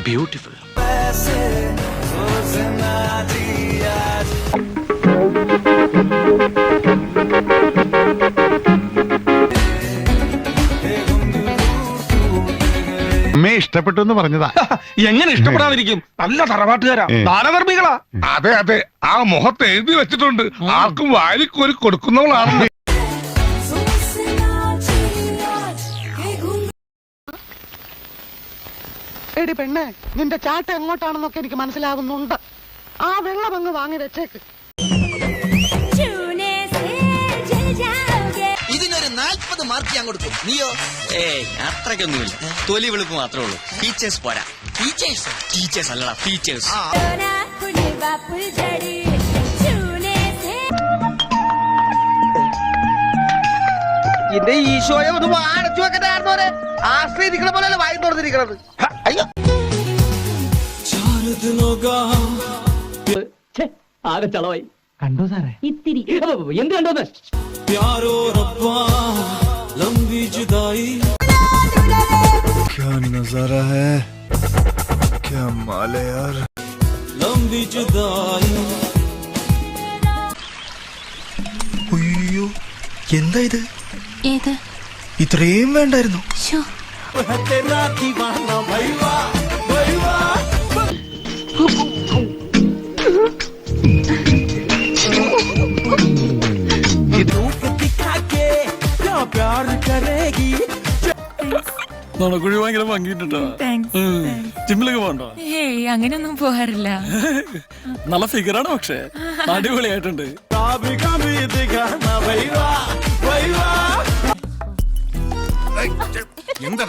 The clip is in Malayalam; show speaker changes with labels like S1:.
S1: ബ്യൂട്ടിഫുൾ.
S2: അമ്മയെ ഇഷ്ടപ്പെട്ടു എന്ന് പറഞ്ഞതാ.
S3: എങ്ങനെ ഇഷ്ടപ്പെടാതിരിക്കും? നല്ല തറവാട്ടുകാരാ, ദാനധർമ്മികളാ.
S4: അതെ അതെ, ആ മുഖത്ത് എഴുതി വെച്ചിട്ടുണ്ട്, ആർക്കും വാരിക്കോരി കൊടുക്കുന്നവളാണ്.
S5: എടി പെണ്ണെ, നിന്റെ ചാട്ട എങ്ങോട്ടാണെന്നൊക്കെ എനിക്ക് മനസ്സിലാകുന്നുണ്ട്. ആ വെള്ളം അങ്ങ് വാങ്ങി വെച്ചേക്ക്.
S6: ഇതിനൊരു 40 മാർക്ക് ഞാൻ കൊടുക്കും. നീയോ?
S1: അത്രയ്ക്കൊന്നുമില്ല. തൊലി വെളുപ്പ് മാത്രമേ ഉള്ളൂ. ടീച്ചേഴ്സ് പോരാ. ടീച്ചേഴ്സ് അല്ലടാ, ടീച്ചേഴ്സ്.
S6: എന്റെ ഈശോയെ ഒന്ന് അടച്ചു വെക്കണ്ടായിരുന്നോരെ. ആശ്രയിരിക്കണ പോലെ വായി തുറന്നിരിക്കണത്. അയ്യോ,
S7: ആകെ ചളവായി.
S5: കണ്ടോ സാറേ?
S7: ഇത്തിരി എന്ത് കണ്ടോന്ന്?
S8: क्या नजारा है, क्या माल है यार. लंबी जुदाई. അയ്യോ, എന്താ ഇത്?
S9: ഏത്?
S8: ഇത്രയും വേണ്ടായിരുന്നു.
S10: നടക്കുഴി ഭയങ്കര ഭംഗിട്ടോ. ജിമ്മിലൊക്കെ പോകണ്ടോ?
S9: ഏയ്, അങ്ങനെയൊന്നും പോകാറില്ല.
S10: നല്ല ഫിഗറാണ്, പക്ഷെ അടിപൊളിയായിട്ടുണ്ട്.
S4: എന്താ